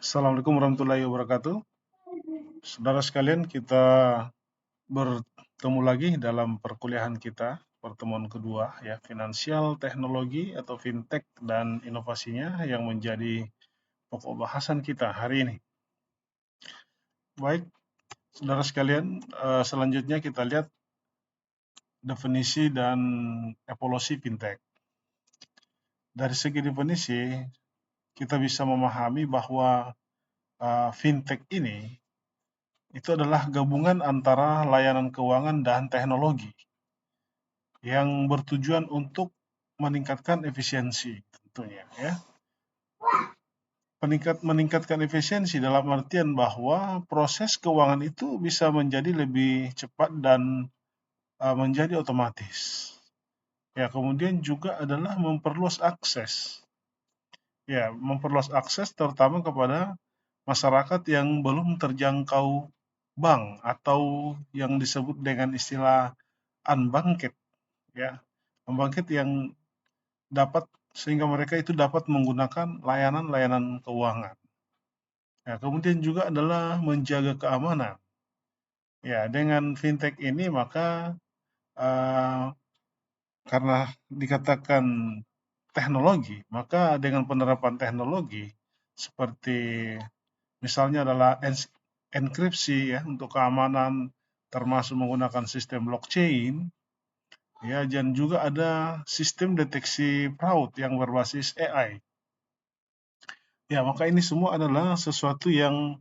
Assalamualaikum warahmatullahi wabarakatuh. Saudara sekalian, kita bertemu lagi dalam perkuliahan kita, pertemuan kedua ya, finansial teknologi atau fintech dan inovasinya yang menjadi pokok bahasan kita hari ini. Baik, saudara sekalian, selanjutnya kita lihat definisi dan evolusi fintech. Dari segi definisi, kita bisa memahami bahwa fintech ini itu adalah gabungan antara layanan keuangan dan teknologi yang bertujuan untuk meningkatkan efisiensi tentunya ya. Meningkatkan efisiensi dalam artian bahwa proses keuangan itu bisa menjadi lebih cepat dan menjadi otomatis. Ya, kemudian juga adalah memperluas akses. Ya, memperluas akses terutama kepada masyarakat yang belum terjangkau bank atau yang disebut dengan istilah unbanked ya. Unbanked yang sehingga mereka itu dapat menggunakan layanan-layanan keuangan. Ya, kemudian juga adalah menjaga keamanan. Ya, dengan fintech ini maka karena dikatakan teknologi, maka dengan penerapan teknologi seperti misalnya adalah enkripsi ya untuk keamanan termasuk menggunakan sistem blockchain ya, dan juga ada sistem deteksi fraud yang berbasis AI. Ya, maka ini semua adalah sesuatu yang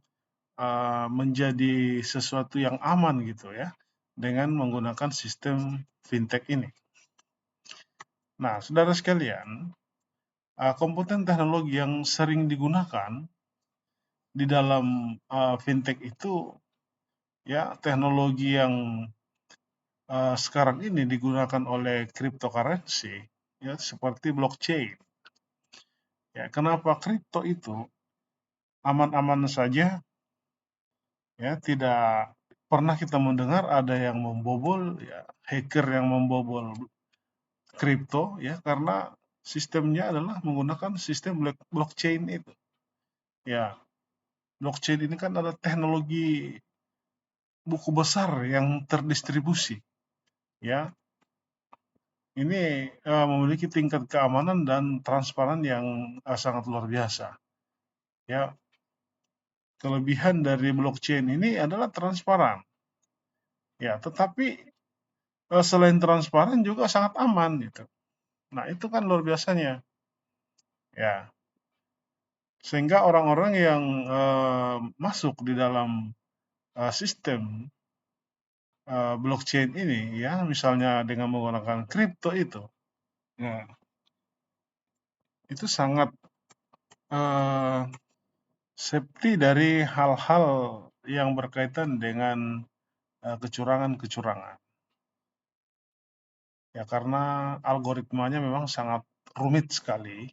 menjadi sesuatu yang aman gitu ya, dengan menggunakan sistem fintech ini. Nah, saudara sekalian, komponen teknologi yang sering digunakan di dalam fintech itu ya teknologi yang sekarang ini digunakan oleh cryptocurrency ya seperti blockchain. Ya, kenapa kripto itu aman-aman saja ya, tidak pernah kita mendengar ada yang membobol ya, hacker yang membobol kripto ya, karena sistemnya adalah menggunakan sistem blockchain itu. Ya, blockchain ini kan ada teknologi buku besar yang terdistribusi ya. Ini memiliki tingkat keamanan dan transparan yang sangat luar biasa. Ya, kelebihan dari blockchain ini adalah transparan. Ya, tetapi selain transparan juga sangat aman gitu. Nah, itu kan luar biasanya. Ya, sehingga orang-orang yang masuk di dalam sistem blockchain ini ya, misalnya dengan menggunakan kripto ya, itu sangat safety dari hal-hal yang berkaitan dengan kecurangan-kecurangan. Ya, karena algoritmanya memang sangat rumit sekali,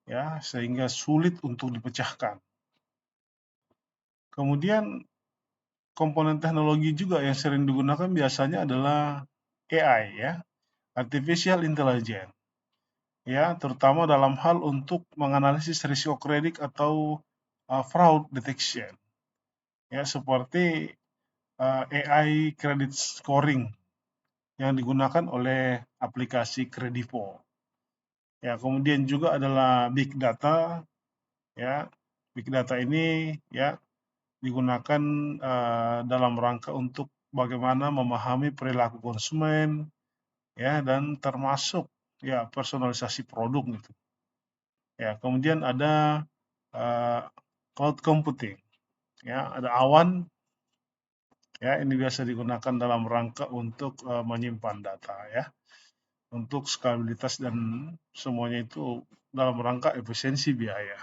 ya, sehingga sulit untuk dipecahkan. Kemudian komponen teknologi juga yang sering digunakan biasanya adalah AI, ya, artificial intelligence, ya, terutama dalam hal untuk menganalisis risiko kredit atau fraud detection, ya, seperti AI credit scoring yang digunakan oleh aplikasi Kredivo. Ya, kemudian juga adalah big data, ya. Big data ini ya digunakan dalam rangka untuk bagaimana memahami perilaku konsumen, ya, dan termasuk ya personalisasi produk gitu. Ya, kemudian ada cloud computing, ya, ada awan, ya, ini biasa digunakan dalam rangka untuk menyimpan data, ya, untuk skalabilitas dan semuanya itu dalam rangka efisiensi biaya.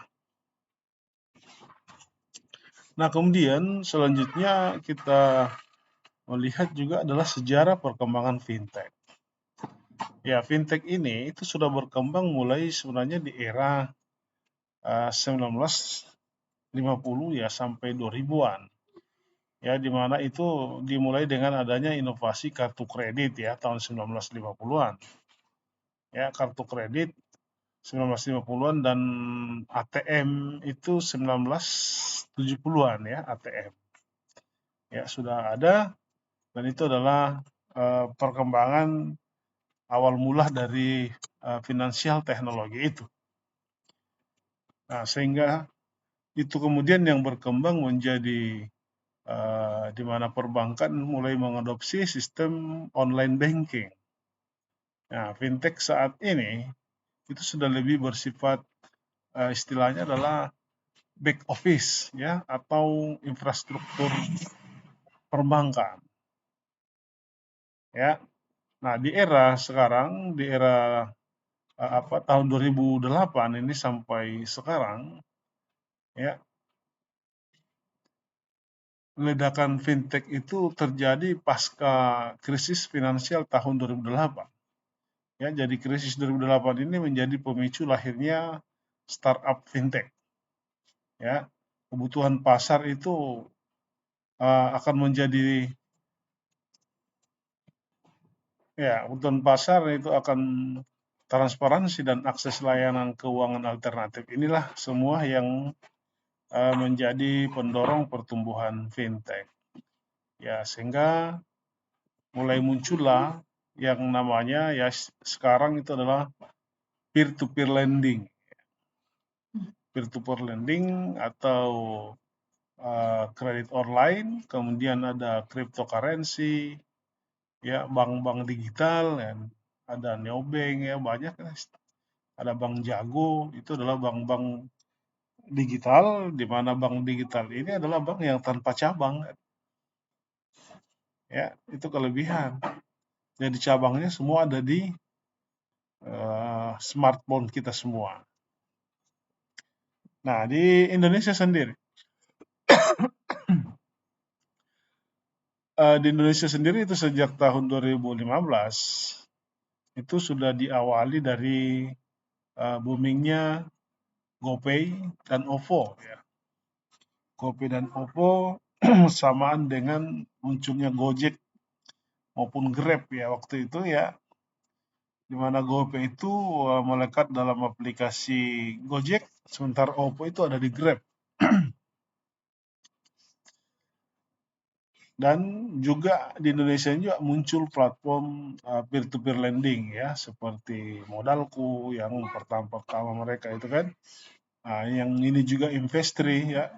Nah, kemudian selanjutnya kita melihat juga adalah sejarah perkembangan fintech. Ya, fintech ini itu sudah berkembang mulai sebenarnya di era 1950 ya sampai 2000-an. Ya, di mana itu dimulai dengan adanya inovasi kartu kredit ya tahun 1950-an. Ya, kartu kredit 1950-an dan ATM itu 1970-an ya, ATM. Ya, sudah ada dan itu adalah perkembangan awal mula dari finansial teknologi itu. Nah, sehingga itu kemudian yang berkembang menjadi di mana perbankan mulai mengadopsi sistem online banking. Nah, fintech saat ini itu sudah lebih bersifat istilahnya adalah back office ya atau infrastruktur perbankan ya. Nah, di era sekarang, di era tahun 2008 ini sampai sekarang ya, ledakan fintech itu terjadi pasca krisis finansial tahun 2008. Ya, jadi krisis 2008 ini menjadi pemicu lahirnya startup fintech. Ya, kebutuhan pasar itu akan menjadi kebutuhan pasar itu akan transparansi dan akses layanan keuangan alternatif. Inilah semua yang menjadi pendorong pertumbuhan fintech. Ya, sehingga mulai muncullah yang namanya ya sekarang itu adalah peer-to-peer lending. Peer-to-peer lending atau kredit online, kemudian ada cryptocurrency, ya bank-bank digital, dan ada neobank ya banyak, ada bank jago, itu adalah bank-bank digital, di mana bank digital ini adalah bank yang tanpa cabang, ya itu kelebihan. Jadi cabangnya semua ada di smartphone kita semua. Nah, di Indonesia sendiri, itu sejak tahun 2015 itu sudah diawali dari boomingnya GoPay dan OVO ya. GoPay dan OVO samaan dengan munculnya Gojek maupun Grab ya waktu itu ya, di mana GoPay itu melekat dalam aplikasi Gojek, sementara OVO itu ada di Grab. Dan juga di Indonesia juga muncul platform peer-to-peer lending ya, seperti Modalku yang pertama mereka itu kan. Nah, yang ini juga Investri ya,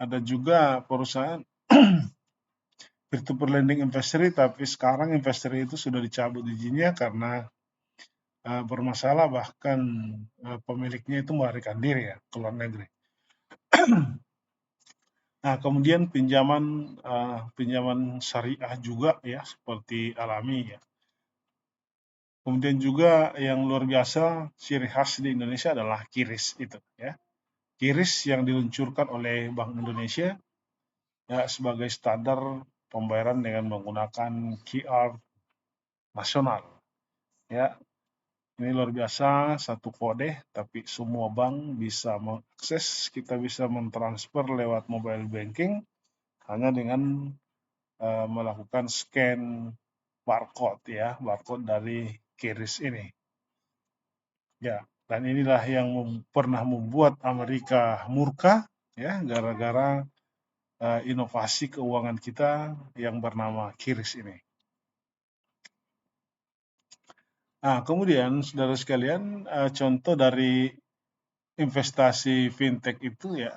ada juga perusahaan peer-to-peer lending Investri, tapi sekarang Investri itu sudah dicabut izinnya karena bermasalah, bahkan pemiliknya itu melarikan diri ya ke luar negeri. Nah, kemudian pinjaman syariah juga ya, seperti Alami ya. Kemudian juga yang luar biasa ciri khas di Indonesia adalah QRIS itu ya. QRIS yang diluncurkan oleh Bank Indonesia ya sebagai standar pembayaran dengan menggunakan QR nasional ya. Ini luar biasa, satu kode tapi semua bank bisa mengakses, kita bisa mentransfer lewat mobile banking hanya dengan melakukan scan barcode ya, barcode dari QRIS ini. Ya, dan inilah yang pernah membuat Amerika murka ya, gara-gara inovasi keuangan kita yang bernama QRIS ini. Nah, kemudian saudara sekalian, contoh dari investasi fintech itu ya,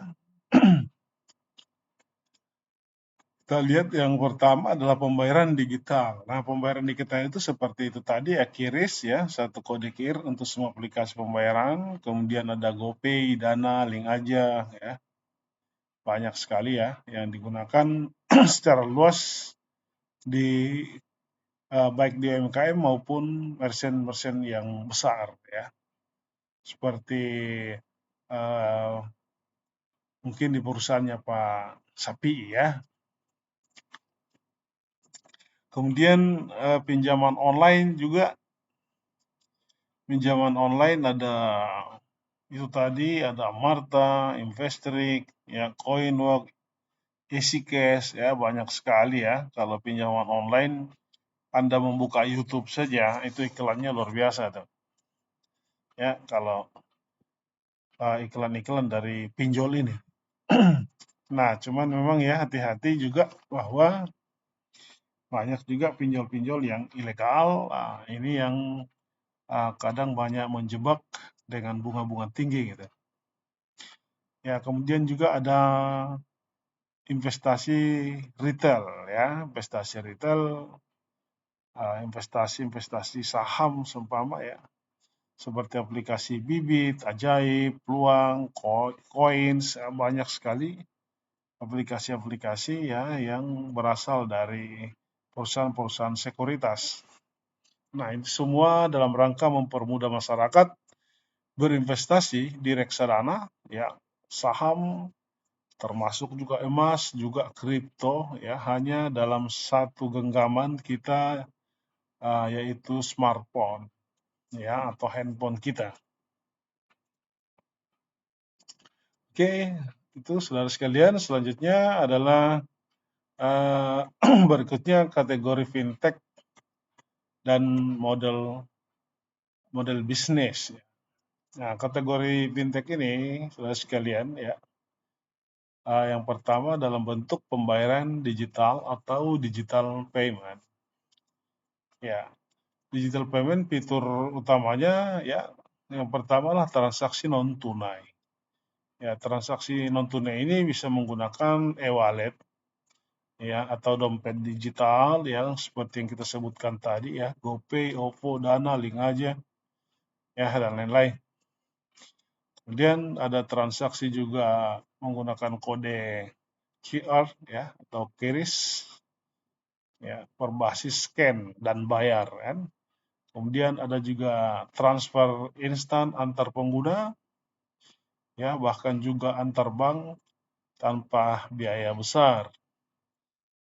kita lihat yang pertama adalah pembayaran digital. Nah, pembayaran digital itu seperti itu tadi ya, QRIS ya, satu kode QR untuk semua aplikasi pembayaran, kemudian ada GoPay, Dana, Link Aja ya. Banyak sekali ya yang digunakan secara luas di baik di UMKM maupun merchant-merchant yang besar ya. Seperti mungkin di perusahaannya Pak Sapi ya. Kemudian pinjaman online juga, pinjaman online ada itu tadi, ada Marta, Investrik, ya Coinwork, EasyCash ya, banyak sekali ya. Kalau pinjaman online Anda membuka YouTube saja itu iklannya luar biasa tuh. Ya, kalau iklan-iklan dari pinjol ini. Nah, cuman memang ya hati-hati juga bahwa banyak juga pinjol-pinjol yang ilegal. Ini yang kadang banyak menjebak dengan bunga-bunga tinggi gitu. Ya, kemudian juga ada investasi retail ya, investasi retail, investasi saham seumpama ya, seperti aplikasi Bibit, Ajaib, Peluang, Coins, banyak sekali aplikasi-aplikasi ya yang berasal dari perusahaan-perusahaan sekuritas. Nah, ini semua dalam rangka mempermudah masyarakat berinvestasi di reksadana, ya, saham, termasuk juga emas, juga kripto, ya, hanya dalam satu genggaman kita, yaitu smartphone, ya, atau handphone kita. Oke, itu saudara sekalian. Selanjutnya adalah berikutnya kategori fintech dan model bisnis. Nah, kategori fintech ini, saudara sekalian, ya, yang pertama dalam bentuk pembayaran digital atau digital payment. Ya, digital payment fitur utamanya ya yang pertama lah transaksi non tunai. Ya, transaksi non tunai ini bisa menggunakan e-wallet ya atau dompet digital yang seperti yang kita sebutkan tadi ya, GoPay, OVO, Dana, Link aja ya dan lain-lain. Kemudian ada transaksi juga menggunakan kode QR ya atau QRIS ya berbasis scan dan bayar kan. Kemudian ada juga transfer instan antar pengguna ya bahkan juga antar bank tanpa biaya besar.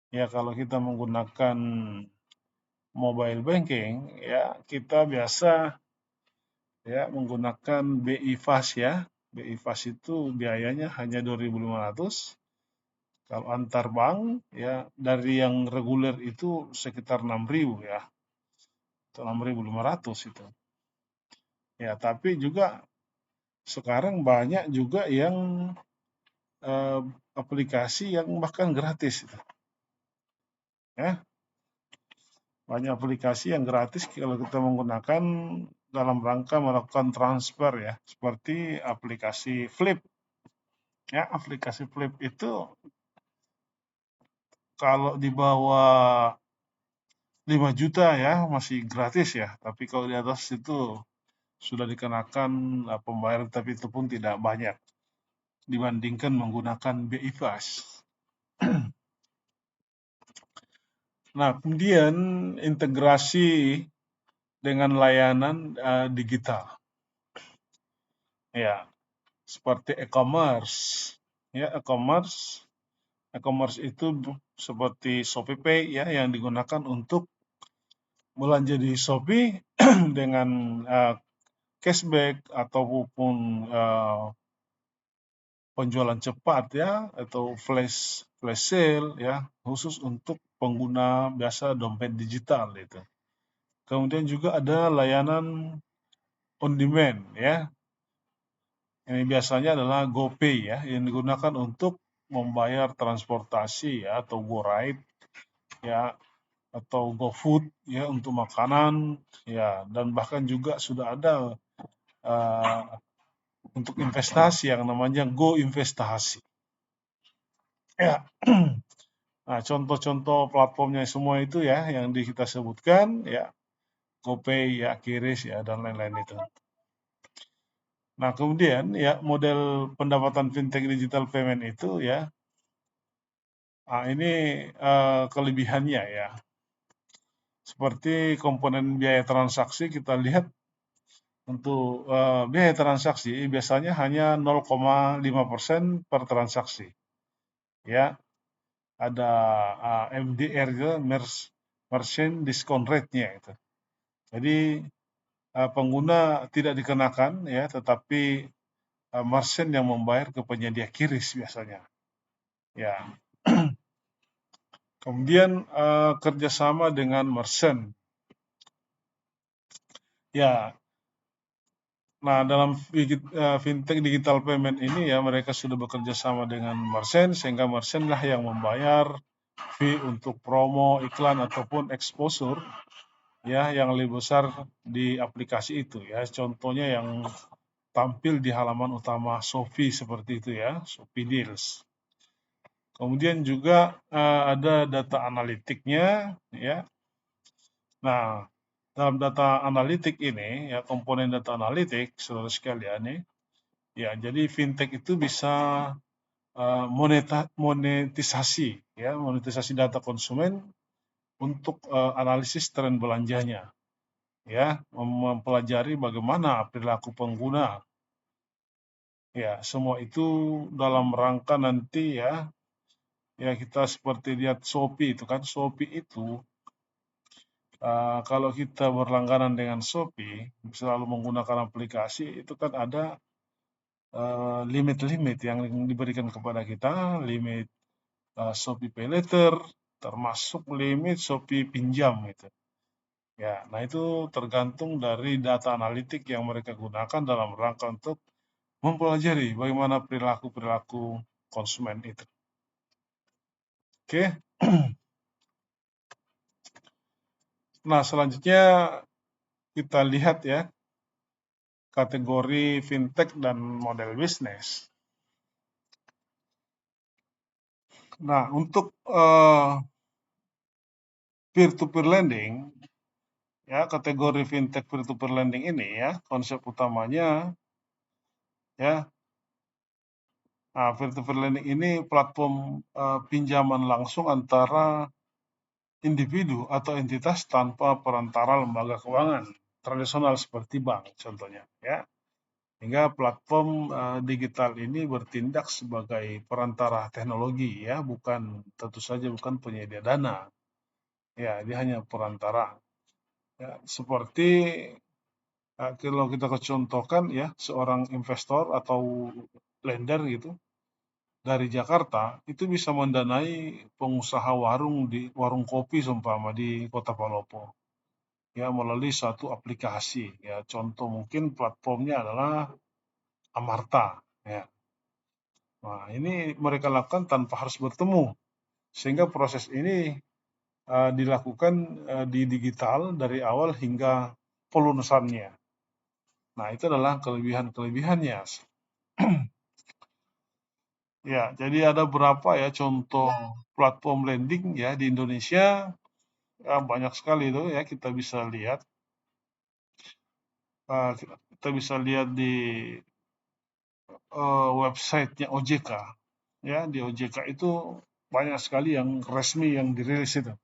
Ya kalau kita menggunakan mobile banking ya kita biasa ya menggunakan BI Fast ya. BI Fast itu biayanya hanya 2.500. Kalau antar bank ya dari yang reguler itu sekitar 6.000 ya. Atau 6.500 itu. Ya, tapi juga sekarang banyak juga yang eh, aplikasi yang bahkan gratis itu. Ya, banyak aplikasi yang gratis kalau kita menggunakan dalam rangka melakukan transfer ya, seperti aplikasi Flip. Ya, aplikasi Flip itu kalau di bawah 5 juta ya masih gratis ya, tapi kalau di atas itu sudah dikenakan pembayaran tapi itu pun tidak banyak dibandingkan menggunakan BI Fast. Nah, kemudian integrasi dengan layanan digital. Ya, seperti e-commerce. Ya, e-commerce itu seperti ShopeePay ya yang digunakan untuk belanja di Shopee dengan cashback ataupun penjualan cepat ya atau flash sale ya khusus untuk pengguna biasa dompet digital itu. Kemudian juga ada layanan on demand ya. Ini biasanya adalah GoPay ya yang digunakan untuk membayar transportasi ya atau GoRide ya atau GoFood ya untuk makanan ya dan bahkan juga sudah ada uh, untuk investasi yang namanya Go Investasi. Ya. Nah, contoh-contoh platformnya semua itu ya yang kita sebutkan ya GoPay ya Kiris ya dan lain-lain itu. Nah, kemudian ya model pendapatan fintech digital payment itu ya ini kelebihannya ya. Seperti komponen biaya transaksi kita lihat untuk biaya transaksi biasanya hanya 0,5% per transaksi. Ya, ada MDR itu merchant discount rate-nya itu. Jadi pengguna tidak dikenakan ya, tetapi merchant yang membayar ke penyedia QRIS biasanya. Ya. Kemudian kerjasama dengan merchant. Ya, Nah, dalam fintech digital payment ini ya mereka sudah bekerja sama dengan merchant sehingga merchant lah yang membayar fee untuk promo, iklan ataupun exposure ya yang lebih besar di aplikasi itu ya. Contohnya yang tampil di halaman utama Shopee seperti itu ya, Shopee Deals. Kemudian juga ada data analitiknya ya. Nah, dalam data analitik ini ya komponen data analitik saudara sekalian nih ya, jadi fintech itu bisa monetisasi ya, monetisasi data konsumen untuk analisis tren belanjanya ya, mempelajari bagaimana perilaku pengguna. Ya, semua itu dalam rangka nanti ya, ya kita seperti lihat Shopee itu kan, Shopee itu kalau kita berlangganan dengan Shopee, selalu menggunakan aplikasi itu kan ada limit-limit yang diberikan kepada kita, limit Shopee Pay Later, termasuk limit Shopee pinjam gitu. Ya, nah itu tergantung dari data analitik yang mereka gunakan dalam rangka untuk mempelajari bagaimana perilaku-perilaku konsumen itu. Oke. Nah, selanjutnya kita lihat ya kategori fintech dan model bisnis. Nah, untuk peer-to-peer lending, ya kategori fintech peer-to-peer lending ini ya konsep utamanya ya. Nah, peer-to-peer lending ini platform pinjaman langsung antara individu atau entitas tanpa perantara lembaga keuangan tradisional seperti bank contohnya ya. Hingga platform digital ini bertindak sebagai perantara teknologi ya, bukan tentu saja bukan penyedia dana. Ya, dia hanya perantara. Ya, seperti kalau kita contohkan ya, seorang investor atau lender gitu dari Jakarta itu bisa mendanai pengusaha warung di warung kopi seumpama di Kota Palopo ya melalui satu aplikasi ya, contoh mungkin platformnya adalah Amarta ya. Nah, ini mereka lakukan tanpa harus bertemu sehingga proses ini dilakukan di digital dari awal hingga pelunasannya. Nah, itu adalah kelebihan-kelebihannya. Ya, jadi ada berapa ya contoh platform lending ya di Indonesia, banyak sekali itu ya kita bisa lihat. Kita bisa lihat di websitenya OJK. Ya, di OJK itu banyak sekali yang resmi yang dirilis itu.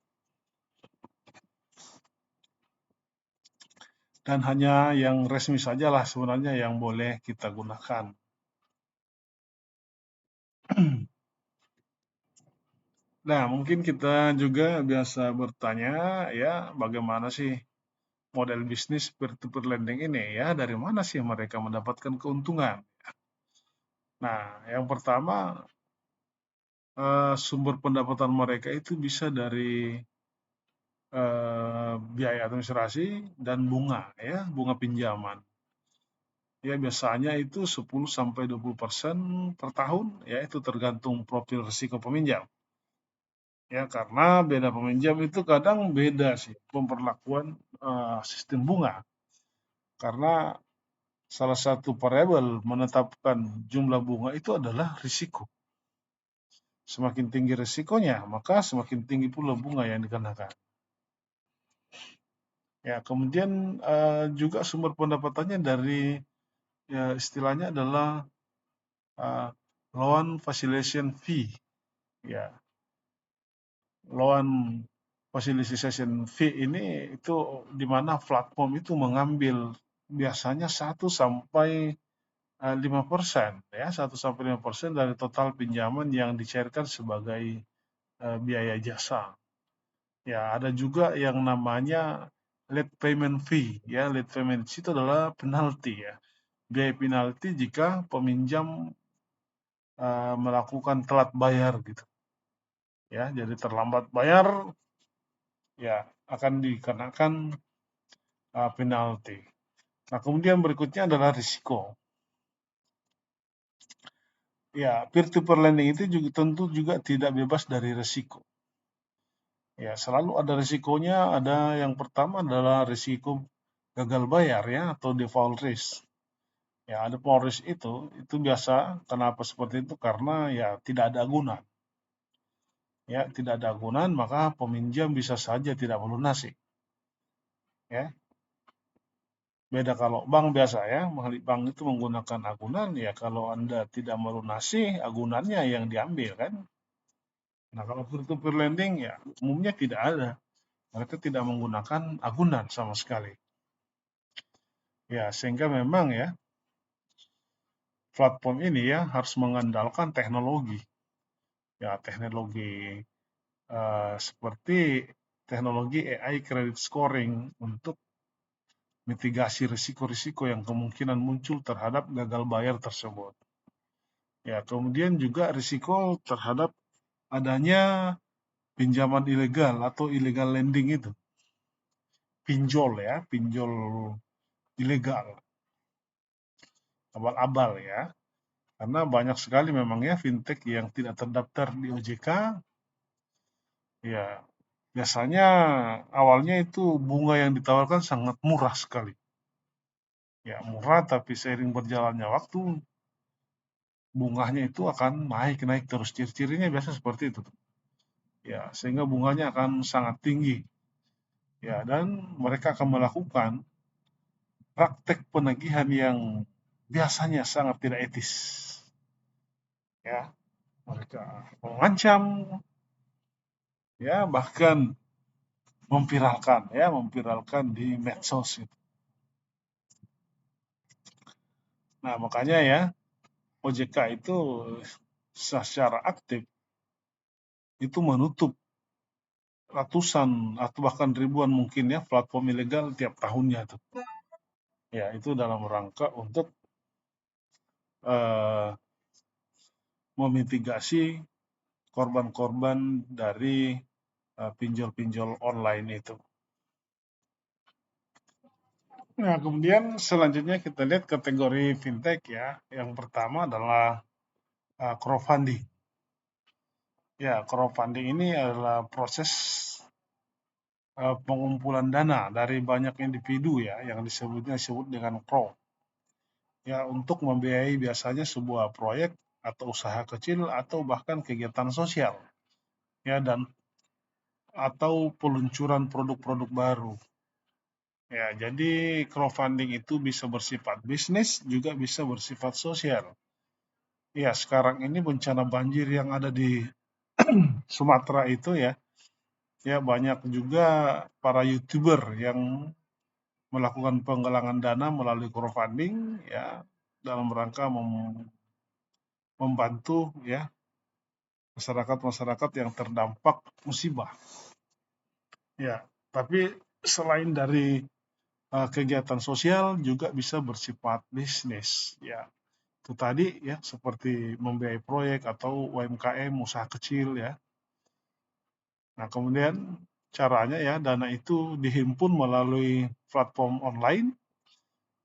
Dan hanya yang resmi sajalah sebenarnya yang boleh kita gunakan. Nah, mungkin kita juga biasa bertanya ya, bagaimana sih model bisnis peer-to-peer lending ini ya, dari mana sih mereka mendapatkan keuntungan? Nah, yang pertama sumber pendapatan mereka itu bisa dari biaya administrasi dan bunga ya, bunga pinjaman. Ya biasanya itu 10-20% per tahun ya, itu tergantung profil risiko peminjam. Ya karena beda peminjam itu kadang beda sih pemberlakuan sistem bunga. Karena salah satu variabel menetapkan jumlah bunga itu adalah risiko. Semakin tinggi risikonya, maka semakin tinggi pula bunga yang dikenakan. Ya, kemudian juga sumber pendapatannya dari ya istilahnya adalah loan facilitation fee. Ya, loan facilitation fee ini itu di mana platform itu mengambil biasanya 1-5% ya, 1-5% dari total pinjaman yang dicairkan sebagai biaya jasa. Ya, ada juga yang namanya late payment fee ya. Late payment fee itu adalah penalti ya. Biaya penalti jika peminjam melakukan telat bayar gitu. Ya, jadi terlambat bayar ya akan dikenakan penalti. Nah, kemudian berikutnya adalah risiko. Ya, peer-to-peer lending itu juga tentu juga tidak bebas dari risiko. Ya, selalu ada risikonya. Ada yang pertama adalah risiko gagal bayar ya atau default risk. Ya, ada default risk itu biasa. Kenapa seperti itu? Karena ya tidak ada agunan. Ya, tidak ada agunan maka peminjam bisa saja tidak melunasi. Ya, beda kalau bank biasa ya, bank itu menggunakan agunan ya kalau Anda tidak melunasi agunannya yang diambil kan. Nah, kalau peer-to-peer lending ya umumnya tidak ada. Mereka tidak menggunakan agunan sama sekali. Ya, sehingga memang ya platform ini ya harus mengandalkan teknologi. Ya, teknologi seperti teknologi AI credit scoring untuk mitigasi risiko-risiko yang kemungkinan muncul terhadap gagal bayar tersebut. Ya, kemudian juga risiko terhadap adanya pinjaman ilegal atau illegal lending itu. Pinjol ya, pinjol ilegal, abal-abal ya. Karena banyak sekali memang ya fintech yang tidak terdaftar di OJK. Ya, biasanya awalnya itu bunga yang ditawarkan sangat murah sekali. Ya, murah tapi seiring berjalannya waktu bunganya itu akan naik terus. Ciri-cirinya biasa seperti itu. Ya, sehingga bunganya akan sangat tinggi. Ya, dan mereka akan melakukan praktek penagihan yang biasanya sangat tidak etis. Ya, mereka mengancam, ya bahkan memviralkan di medsos gitu. Nah, makanya ya OJK itu secara aktif itu menutup ratusan atau bahkan ribuan mungkin ya platform ilegal tiap tahunnya tuh. Ya, itu dalam rangka untuk eh, memitigasi korban-korban dari pinjol-pinjol online itu. Nah, kemudian selanjutnya kita lihat kategori fintech ya. Yang pertama adalah crowdfunding. Ya, crowdfunding ini adalah proses pengumpulan dana dari banyak individu ya, yang disebut dengan crowd. Ya, untuk membiayai biasanya sebuah proyek atau usaha kecil atau bahkan kegiatan sosial. Ya, dan atau peluncuran produk-produk baru. Ya, jadi crowdfunding itu bisa bersifat bisnis, juga bisa bersifat sosial. Ya, sekarang ini bencana banjir yang ada di Sumatera itu ya, ya banyak juga para YouTuber yang melakukan penggalangan dana melalui crowdfunding ya dalam rangka membantu ya masyarakat-masyarakat yang terdampak musibah. Ya, tapi selain dari kegiatan sosial juga bisa bersifat bisnis ya. Itu tadi ya seperti membiayai proyek atau UMKM usaha kecil ya. Nah, kemudian caranya ya dana itu dihimpun melalui platform online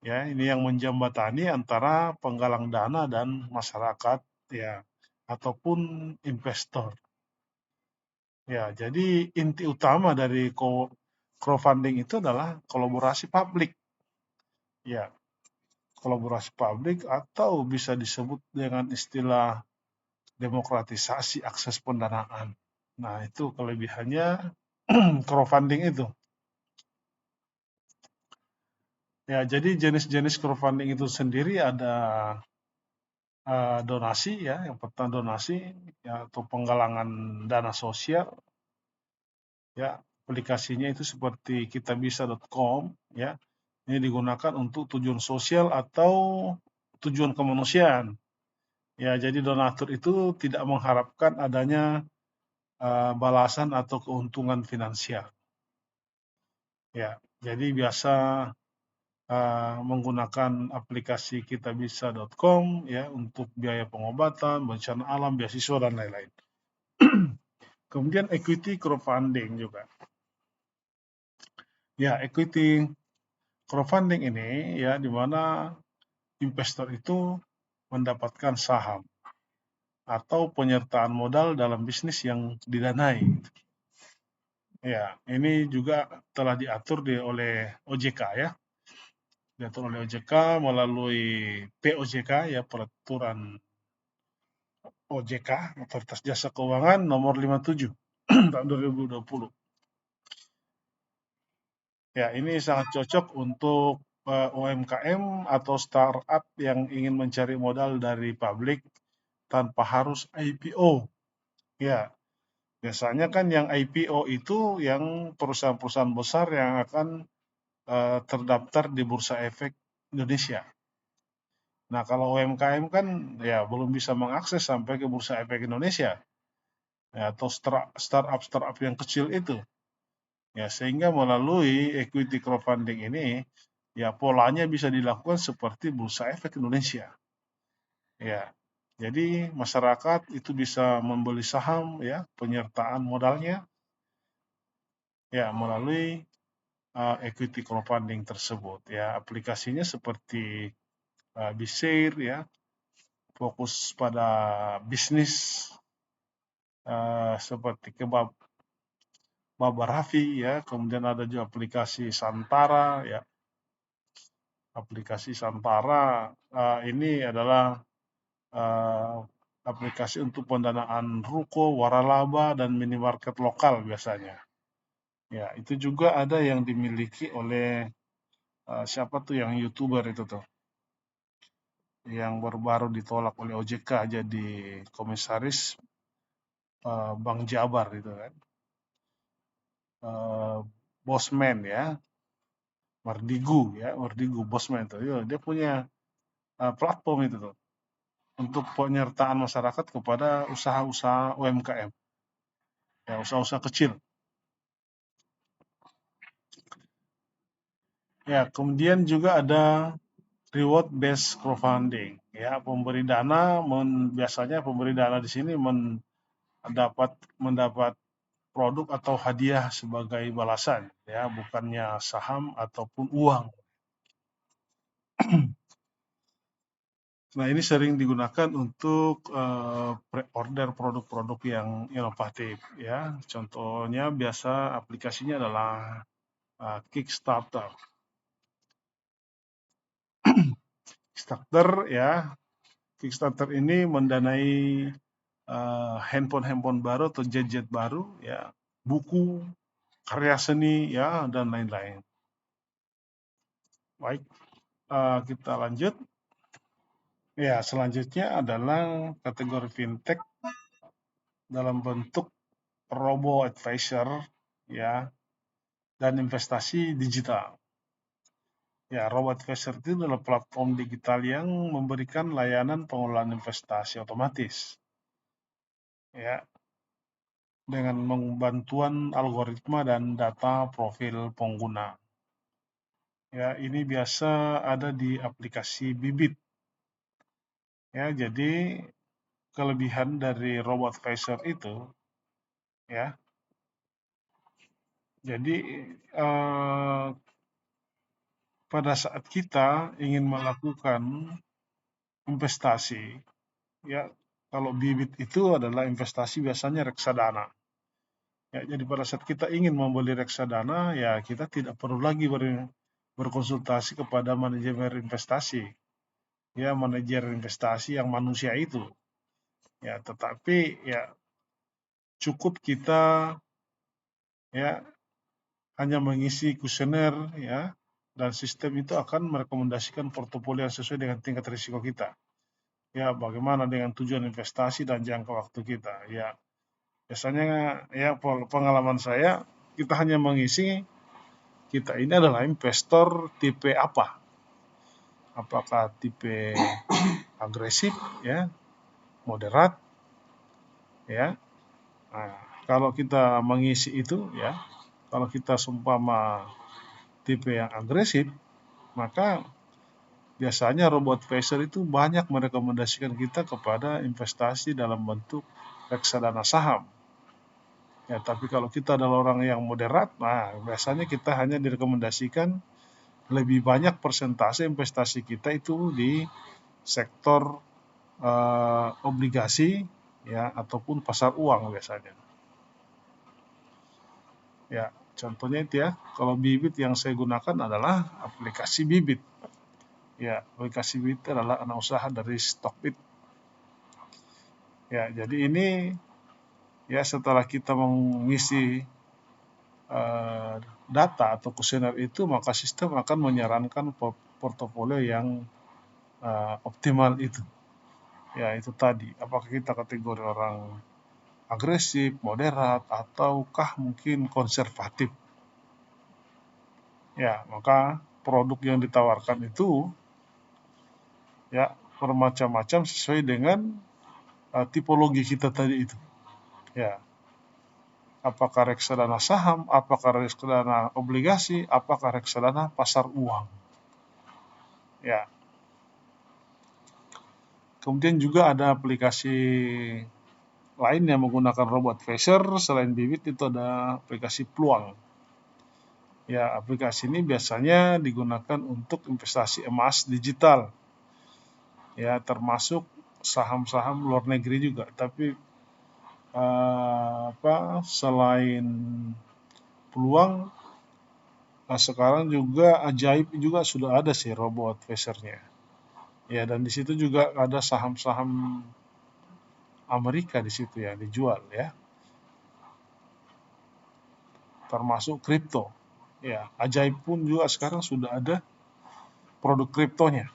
ya, ini yang menjembatani antara penggalang dana dan masyarakat ya ataupun investor. Ya, jadi inti utama dari crowdfunding itu adalah kolaborasi publik. Ya, kolaborasi publik atau bisa disebut dengan istilah demokratisasi akses pendanaan. Nah, itu kelebihannya crowdfunding itu. Ya, jadi jenis-jenis crowdfunding itu sendiri ada donasi ya, yang pertama donasi ya, atau penggalangan dana sosial ya, aplikasinya itu seperti kitabisa.com ya. Ini digunakan untuk tujuan sosial atau tujuan kemanusiaan. Ya, jadi donatur itu tidak mengharapkan adanya balasan atau keuntungan finansial. Ya, jadi biasa menggunakan aplikasi kitabisa.com ya untuk biaya pengobatan, bencana alam, beasiswa dan lain-lain. Kemudian equity crowdfunding juga. Ya, equity Crowdfunding ini ya di mana investor itu mendapatkan saham atau penyertaan modal dalam bisnis yang didanai. Ya, ini juga telah diatur oleh OJK ya, diatur oleh OJK melalui POJK ya, peraturan OJK, Otoritas Jasa Keuangan nomor 57 tahun 2020. Ya, ini sangat cocok untuk UMKM atau startup yang ingin mencari modal dari publik tanpa harus IPO. Ya, biasanya kan yang IPO itu yang perusahaan-perusahaan besar yang akan terdaftar di Bursa Efek Indonesia. Nah, kalau UMKM kan ya belum bisa mengakses sampai ke Bursa Efek Indonesia, ya, atau startup yang kecil itu. Ya, sehingga melalui equity crowdfunding ini, ya polanya bisa dilakukan seperti Bursa Efek Indonesia. Ya, jadi masyarakat itu bisa membeli saham, ya, penyertaan modalnya, ya melalui equity crowdfunding tersebut. Ya, aplikasinya seperti Bisir, ya, fokus pada bisnis seperti kebab Baba Raffi, ya, kemudian ada juga aplikasi Santara, ya, aplikasi Santara ini adalah uh, aplikasi untuk pendanaan ruko, waralaba, dan minimarket lokal biasanya. Ya, itu juga ada yang dimiliki oleh siapa tuh yang YouTuber itu tuh, yang baru-baru ditolak oleh OJK jadi komisaris Bank Jabar itu kan, Bosman ya, Mardigu Bosman itu, ya, dia punya platform itu tuh untuk penyertaan masyarakat kepada usaha-usaha UMKM, ya usaha-usaha kecil. Ya, kemudian juga ada reward based crowdfunding. Ya, pemberi dana biasanya pemberi dana di sini mendapat produk atau hadiah sebagai balasan, ya, bukannya saham ataupun uang. Nah, ini sering digunakan untuk pre-order produk-produk yang inovatif, ya. Contohnya biasa aplikasinya adalah Kickstarter. Kickstarter ya, Kickstarter ini mendanai handphone-handphone baru atau gadget baru, ya, buku, karya seni, ya, dan lain-lain. Baik, kita lanjut. Ya, selanjutnya adalah kategori fintech dalam bentuk robo advisor, ya, dan investasi digital. Ya, robo advisor itu adalah platform digital yang memberikan layanan pengelolaan investasi otomatis, ya, dengan membantuan algoritma dan data profil pengguna. Ya, ini biasa ada di aplikasi Bibit. Ya, jadi kelebihan dari robot advisor itu, ya. Jadi pada saat kita ingin melakukan investasi, ya, kalau Bibit itu adalah investasi biasanya reksadana. Ya, jadi pada saat kita ingin membeli reksadana, ya kita tidak perlu lagi berkonsultasi kepada manajemen investasi, ya, manajer investasi yang manusia itu, ya, tetapi ya cukup kita, ya, hanya mengisi kuesioner, ya, dan sistem itu akan merekomendasikan portofolio yang sesuai dengan tingkat risiko kita, ya, bagaimana dengan tujuan investasi dan jangka waktu kita, ya. Biasanya, ya, pengalaman saya, kita hanya mengisi kita ini adalah investor tipe apa, apakah tipe agresif, ya, moderat, ya. Nah, kalau kita mengisi itu, ya, kalau kita seumpama tipe yang agresif, maka biasanya robot advisor itu banyak merekomendasikan kita kepada investasi dalam bentuk reksadana saham. Ya, tapi kalau kita adalah orang yang moderat, nah biasanya kita hanya direkomendasikan lebih banyak persentase investasi kita itu di sektor obligasi ya ataupun pasar uang biasanya. Ya, contohnya itu ya. Kalau Bibit yang saya gunakan adalah aplikasi Bibit. Ya, aplikasi Bibit adalah anak usaha dari Stockbit. Ya, jadi ini ya setelah kita mengisi data atau kuesioner itu, maka sistem akan menyarankan portofolio yang optimal itu. Ya, itu tadi. Apakah kita kategori orang agresif, moderat, ataukah mungkin konservatif. Ya, maka produk yang ditawarkan itu ya bermacam-macam sesuai dengan tipologi kita tadi itu. Ya, apakah reksadana saham, apakah reksadana obligasi, apakah reksadana pasar uang. Ya. Kemudian juga ada aplikasi lain yang menggunakan robot advisor selain Bibit, itu ada aplikasi Pluang. Ya, aplikasi ini biasanya digunakan untuk investasi emas digital. Ya, termasuk saham-saham luar negeri juga, tapi selain Peluang, sekarang juga Ajaib juga sudah ada sih robot advisornya. Ya, dan di situ juga ada saham-saham Amerika di situ ya dijual ya, termasuk kripto. Ya, Ajaib pun juga sekarang sudah ada produk kriptonya.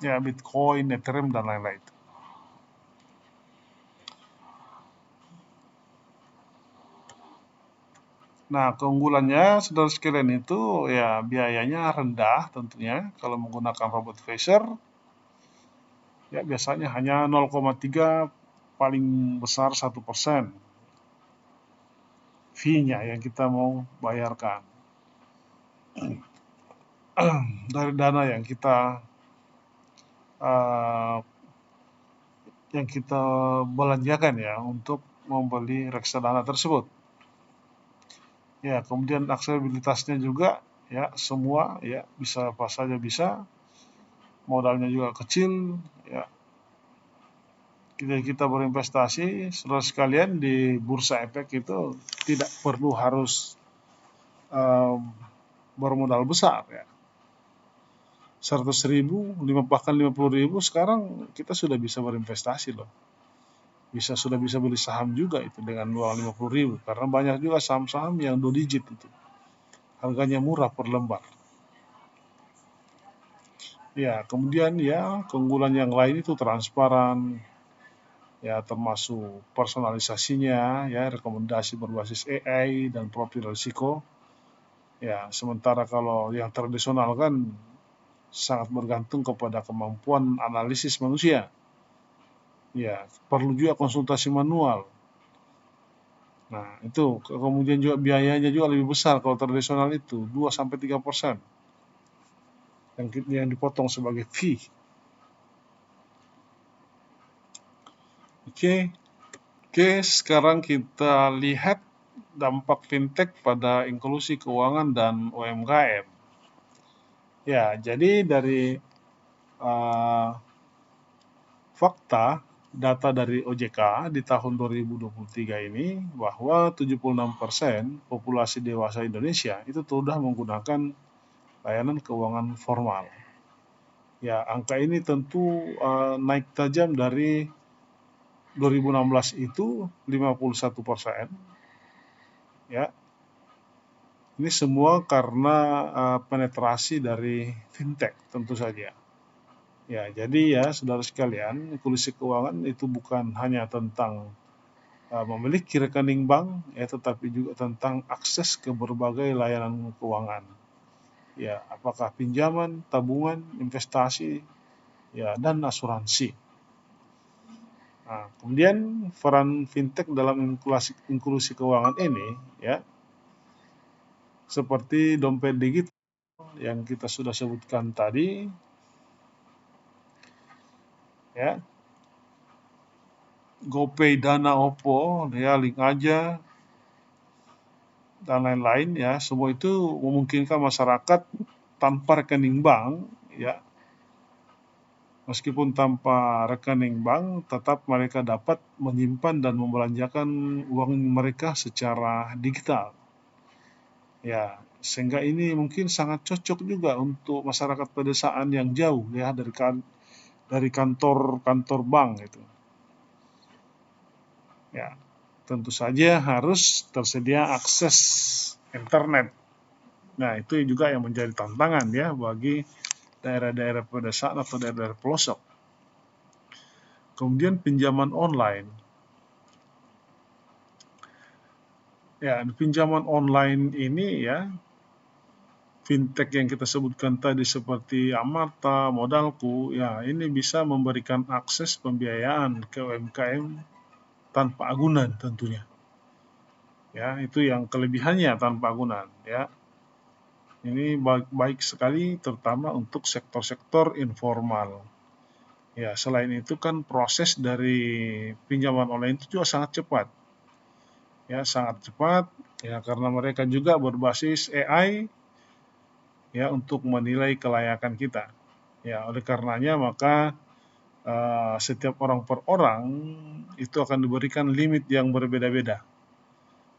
Ya, Bitcoin, Ethereum dan lain-lain. Nah, keunggulannya saudara sekalian itu ya biayanya rendah tentunya kalau menggunakan robot advisor. Ya, biasanya hanya 0,3 paling besar 1% fee-nya yang kita mau bayarkan dari dana uh, yang kita belanjakan ya untuk membeli reksadana tersebut. Ya, kemudian aksesibilitasnya juga ya semua ya bisa apa saja bisa, modalnya juga kecil ya. Kita berinvestasi, saudara sekalian, di bursa efek itu tidak perlu harus bermodal besar ya. 100.000, bahkan 50.000 sekarang kita sudah bisa berinvestasi loh. Sudah bisa beli saham juga itu dengan uang 50.000, karena banyak juga saham-saham yang 2 digit itu. Harganya murah per lembar. Ya, kemudian ya keunggulan yang lain itu transparan, ya termasuk personalisasinya, ya rekomendasi berbasis AI dan profil risiko. Ya, sementara kalau yang tradisional kan sangat bergantung kepada kemampuan analisis manusia. Ya, perlu juga konsultasi manual. Nah, itu kemudian juga biayanya juga lebih besar kalau tradisional itu 2-3% yang dipotong sebagai fee. Oke, sekarang kita lihat dampak fintech pada inklusi keuangan dan UMKM. Ya, jadi dari fakta data dari OJK di tahun 2023 ini bahwa 76% populasi dewasa Indonesia itu sudah menggunakan layanan keuangan formal. Ya, angka ini tentu naik tajam dari 2016 itu 51%. Ya, ini semua karena penetrasi dari fintech tentu saja. Ya, jadi ya saudara sekalian, inklusi keuangan itu bukan hanya tentang memiliki rekening bank, ya, tetapi juga tentang akses ke berbagai layanan keuangan. Ya, apakah pinjaman, tabungan, investasi, ya, dan asuransi. Nah, kemudian peran fintech dalam inklusi keuangan ini, ya, seperti dompet digital yang kita sudah sebutkan tadi, ya, GoPay, Dana, Oppo, ya, link aja, dan lain-lain ya, semua itu memungkinkan masyarakat tanpa rekening bank, ya, meskipun tanpa rekening bank, tetap mereka dapat menyimpan dan membelanjakan uang mereka secara digital. Ya, sehingga ini mungkin sangat cocok juga untuk masyarakat pedesaan yang jauh ya dari kantor-kantor bank itu. Ya, tentu saja harus tersedia akses internet. Nah, itu juga yang menjadi tantangan ya bagi daerah-daerah pedesaan atau daerah-daerah pelosok. Kemudian pinjaman online. Ya, pinjaman online ini ya, fintech yang kita sebutkan tadi seperti Amarta, Modalku, ya ini bisa memberikan akses pembiayaan ke UMKM tanpa agunan tentunya. Ya, itu yang kelebihannya tanpa agunan ya. Ini baik sekali terutama untuk sektor-sektor informal. Ya, selain itu kan proses dari pinjaman online itu juga sangat cepat. Ya, sangat cepat ya karena mereka juga berbasis AI ya untuk menilai kelayakan kita. Ya, oleh karenanya maka setiap orang per orang itu akan diberikan limit yang berbeda-beda.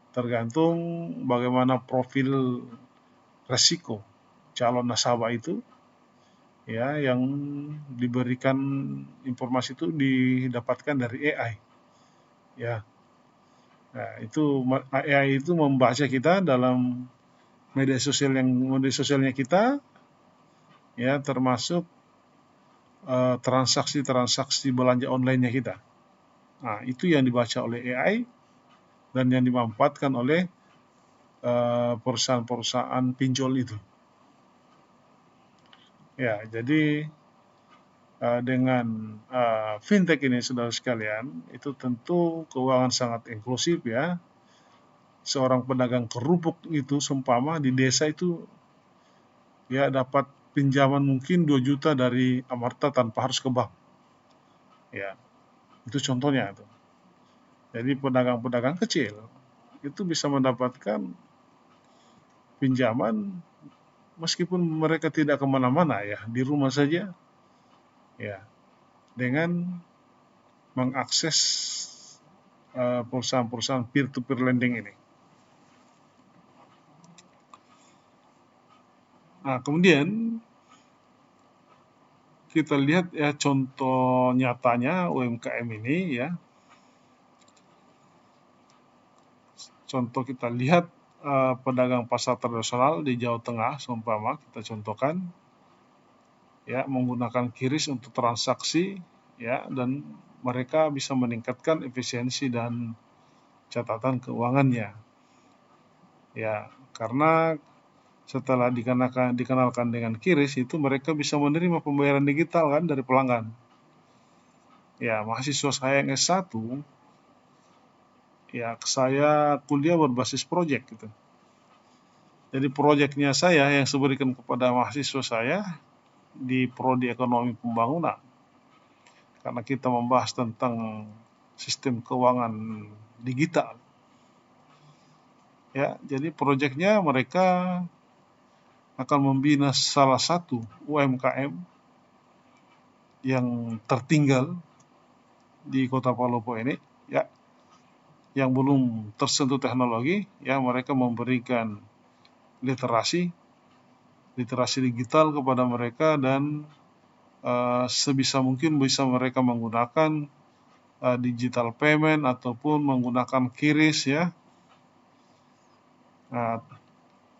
Tergantung bagaimana profil resiko calon nasabah itu ya yang diberikan informasi itu didapatkan dari AI. Ya. Nah, itu AI itu membaca kita dalam media sosialnya kita ya termasuk transaksi-transaksi belanja online-nya kita. Nah, itu yang dibaca oleh AI dan yang dimanfaatkan oleh perusahaan-perusahaan pinjol itu. Ya, jadi dengan fintech ini saudara sekalian, itu tentu keuangan sangat inklusif ya. Seorang pedagang kerupuk itu seumpama di desa itu ya dapat pinjaman mungkin 2 juta dari Amarta tanpa harus ke bank. Ya, itu contohnya tuh. Jadi pedagang-pedagang kecil itu bisa mendapatkan pinjaman meskipun mereka tidak kemana-mana ya, di rumah saja ya, dengan mengakses perusahaan-perusahaan peer-to-peer lending ini. Nah, kemudian kita lihat ya contoh nyatanya UMKM ini ya. Contoh kita lihat pedagang pasar tradisional di Jawa Tengah, seumpama kita contohkan, ya menggunakan QRIS untuk transaksi, ya dan mereka bisa meningkatkan efisiensi dan catatan keuangannya, ya karena setelah dikenalkan dengan QRIS itu mereka bisa menerima pembayaran digital kan dari pelanggan. Ya mahasiswa saya yang S1, ya saya kuliah berbasis proyek gitu. Jadi proyeknya saya yang saya berikan kepada mahasiswa saya di Prodi Ekonomi Pembangunan. Karena kita membahas tentang sistem keuangan digital. Ya, jadi proyeknya mereka akan membina salah satu UMKM yang tertinggal di Kota Palopo ini, ya, yang belum tersentuh teknologi, ya mereka memberikan literasi digital kepada mereka dan sebisa mungkin bisa mereka menggunakan digital payment ataupun menggunakan QRIS ya.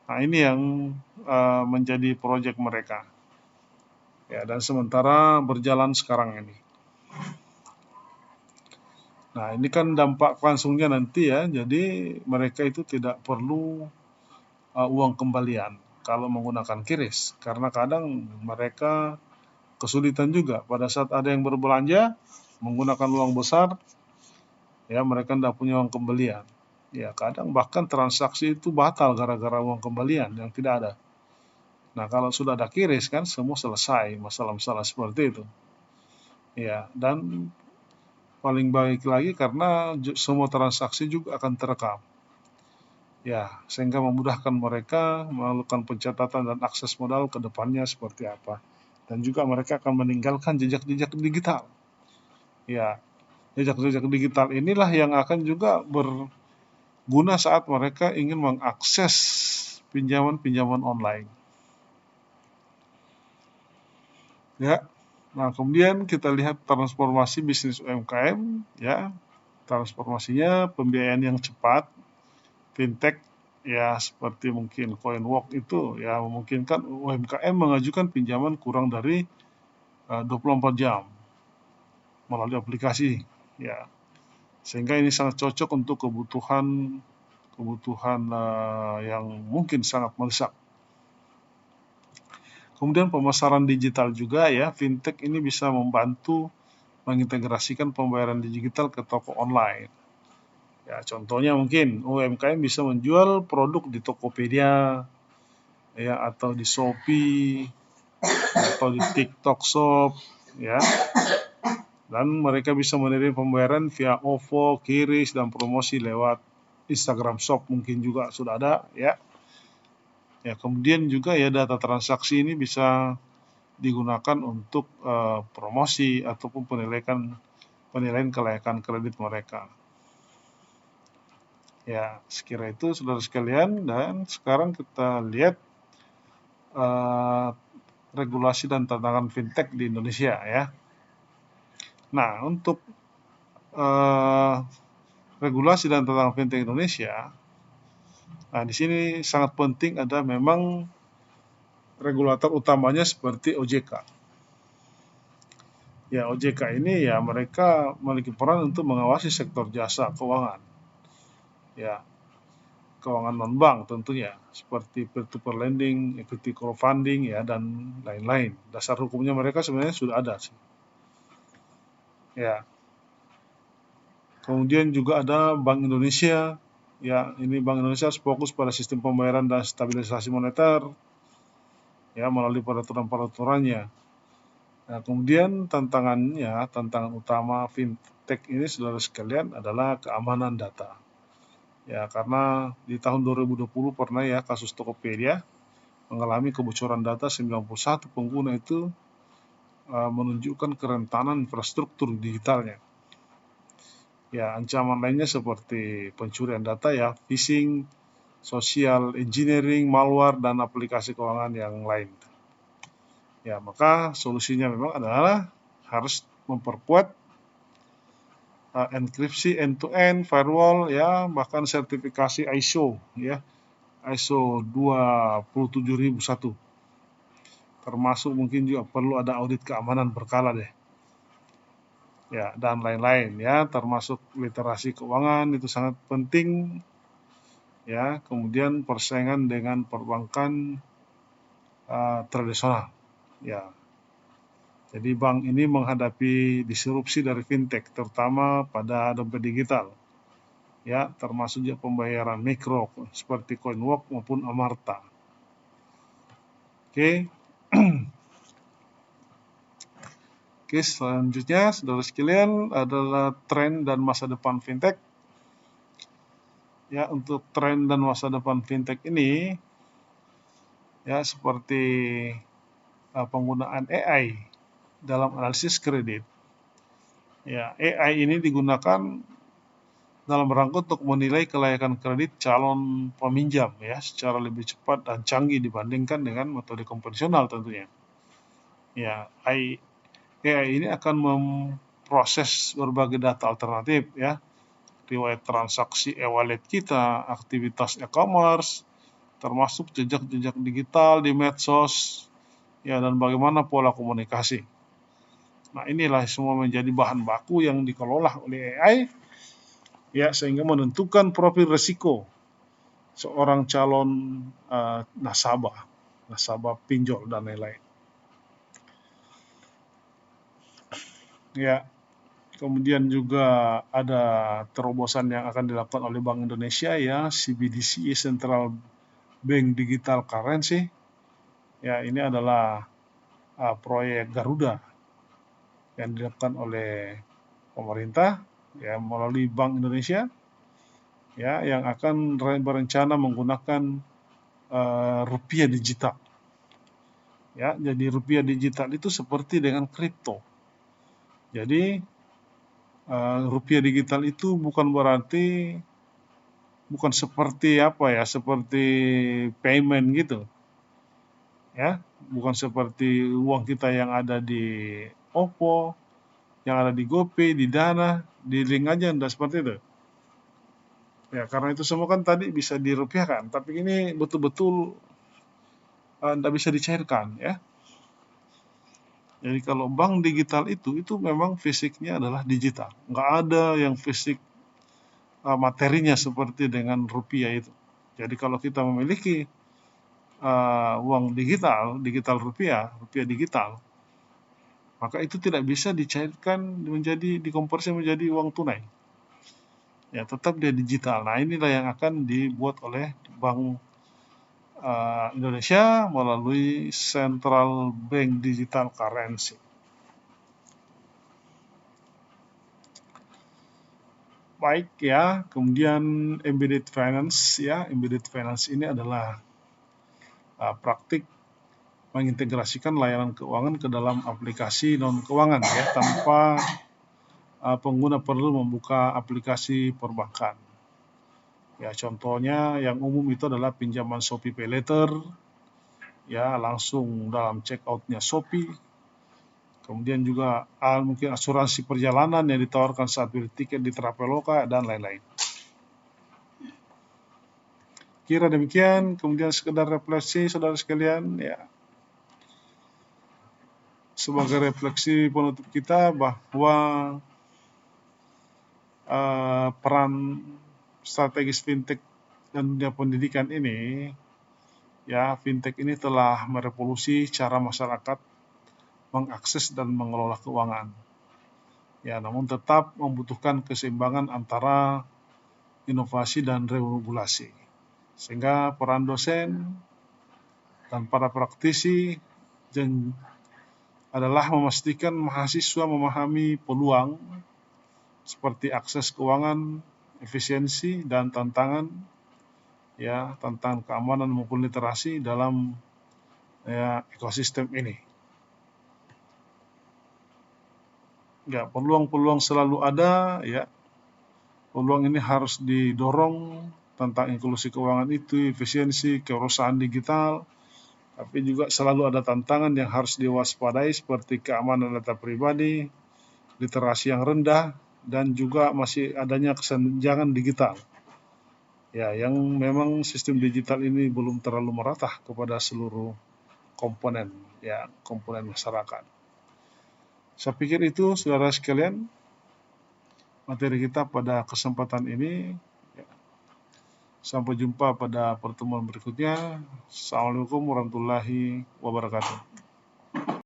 Nah ini yang menjadi proyek mereka. Ya dan sementara berjalan sekarang ini. Nah ini kan dampak langsungnya nanti ya. Jadi mereka itu tidak perlu uang kembalian kalau menggunakan QRIS, karena kadang mereka kesulitan juga pada saat ada yang berbelanja menggunakan uang besar, ya mereka tidak punya uang kembalian. Ya kadang bahkan transaksi itu batal gara-gara uang kembalian yang tidak ada. Nah kalau sudah ada QRIS kan semua selesai masalah-masalah seperti itu. Ya dan paling baik lagi karena semua transaksi juga akan terekam. Ya, sehingga memudahkan mereka melakukan pencatatan dan akses modal ke depannya seperti apa. Dan juga mereka akan meninggalkan jejak-jejak digital. Ya, jejak-jejak digital inilah yang akan juga berguna saat mereka ingin mengakses pinjaman-pinjaman online. Ya. Nah, kemudian kita lihat transformasi bisnis UMKM, ya. Transformasinya pembiayaan yang cepat, fintech ya seperti mungkin CoinWalk itu ya memungkinkan UMKM mengajukan pinjaman kurang dari 24 jam melalui aplikasi ya, sehingga ini sangat cocok untuk kebutuhan yang mungkin sangat mendesak. Kemudian pemasaran digital juga ya, fintech ini bisa membantu mengintegrasikan pembayaran digital ke toko online. Ya, contohnya mungkin UMKM bisa menjual produk di Tokopedia ya atau di Shopee atau di TikTok Shop ya. Dan mereka bisa menerima pembayaran via OVO, QRIS dan promosi lewat Instagram Shop mungkin juga sudah ada ya. Ya, kemudian juga ya data transaksi ini bisa digunakan untuk promosi ataupun penilaian kelayakan kredit mereka. Ya, sekira itu saudara sekalian, dan sekarang kita lihat regulasi dan tantangan fintech di Indonesia ya. Nah, untuk regulasi dan tantangan fintech Indonesia, nah di sini sangat penting ada memang regulator utamanya seperti OJK. Ya, OJK ini ya mereka memiliki peran untuk mengawasi sektor jasa keuangan. Ya, keuangan non-bank tentunya, seperti peer-to-peer lending, equity crowdfunding ya dan lain-lain. Dasar hukumnya mereka sebenarnya sudah ada sih. Ya. Kemudian juga ada Bank Indonesia. Ya, ini Bank Indonesia harus fokus pada sistem pembayaran dan stabilisasi moneter ya melalui peraturan-peraturannya. Nah, kemudian tantangan utama fintech ini saudara sekalian adalah keamanan data. Ya, karena di tahun 2020 pernah ya kasus Tokopedia mengalami kebocoran data 91 pengguna itu menunjukkan kerentanan infrastruktur digitalnya. Ya, ancaman lainnya seperti pencurian data ya, phishing, social engineering, malware, dan aplikasi keuangan yang lain. Ya, maka solusinya memang adalah harus memperkuat enkripsi end-to-end, firewall, ya, bahkan sertifikasi ISO, ya, ISO 27001. Termasuk mungkin juga perlu ada audit keamanan berkala deh. Ya, dan lain-lain ya, termasuk literasi keuangan itu sangat penting. Ya, kemudian persaingan dengan perbankan tradisional. Ya, jadi bank ini menghadapi disrupsi dari fintech, terutama pada dompet digital. Ya, termasuk juga pembayaran mikro seperti CoinWalk maupun Amarta. Oke. Oke, selanjutnya saudara sekalian adalah tren dan masa depan fintech. Ya, untuk tren dan masa depan fintech ini ya seperti penggunaan AI dalam analisis kredit. Ya, AI ini digunakan dalam rangka untuk menilai kelayakan kredit calon peminjam ya secara lebih cepat dan canggih dibandingkan dengan metode konvensional tentunya. Ya, AI ini akan memproses berbagai data alternatif ya, riwayat transaksi e-wallet kita, aktivitas e-commerce, termasuk jejak-jejak digital di medsos ya, dan bagaimana pola komunikasi. Nah, inilah semua menjadi bahan baku yang dikelola oleh AI ya, sehingga menentukan profil risiko seorang calon nasabah pinjol dan lain-lain. Ya, kemudian juga ada terobosan yang akan dilakukan oleh Bank Indonesia ya, CBDC Central Bank Digital Currency. Ya, ini adalah proyek Garuda yang dilakukan oleh pemerintah ya melalui Bank Indonesia. ya yang akan berencana menggunakan rupiah digital. Ya, jadi rupiah digital itu seperti dengan kripto. Jadi rupiah digital itu bukan seperti apa ya, seperti payment gitu, ya, bukan seperti uang kita yang ada di OVO, yang ada di GoPay, di Dana, di link aja, enggak seperti itu. Ya, karena itu semua kan tadi bisa dirupiahkan, tapi ini betul-betul enggak bisa dicairkan, ya. Jadi kalau bank digital itu memang fisiknya adalah digital, nggak ada yang fisik materinya seperti dengan rupiah itu. Jadi kalau kita memiliki uang digital rupiah digital, maka itu tidak bisa dicairkan dikonversi menjadi uang tunai. Ya, tetap dia digital. Nah, inilah yang akan dibuat oleh Bank Indonesia melalui Central Bank Digital Currency. Baik ya, kemudian embedded finance ya, embedded finance ini adalah praktik mengintegrasikan layanan keuangan ke dalam aplikasi non keuangan ya, tanpa pengguna perlu membuka aplikasi perbankan. Ya, contohnya yang umum itu adalah pinjaman Shopee Pay Later, ya langsung dalam check out-nya Shopee. Kemudian juga mungkin asuransi perjalanan yang ditawarkan saat beli tiket di Traveloka dan lain-lain. Kira demikian, kemudian sekedar refleksi saudara sekalian, ya. Sebagai refleksi penutup kita bahwa peran strategis fintech dan dunia pendidikan ini, ya fintech ini telah merevolusi cara masyarakat mengakses dan mengelola keuangan. Ya, namun tetap membutuhkan keseimbangan antara inovasi dan regulasi. Sehingga peran dosen dan para praktisi adalah memastikan mahasiswa memahami peluang seperti akses keuangan, efisiensi, dan tantangan keamanan maupun literasi dalam ekosistem ini. Ya, peluang-peluang selalu ada, ya. Peluang ini harus didorong tentang inklusi keuangan itu, efisiensi, kewirausahaan digital, tapi juga selalu ada tantangan yang harus diwaspadai seperti keamanan data pribadi, literasi yang rendah, dan juga masih adanya kesenjangan digital. Ya, yang memang sistem digital ini belum terlalu merata kepada seluruh komponen masyarakat. Saya pikir itu saudara sekalian materi kita pada kesempatan ini. Sampai jumpa pada pertemuan berikutnya. Assalamualaikum warahmatullahi wabarakatuh.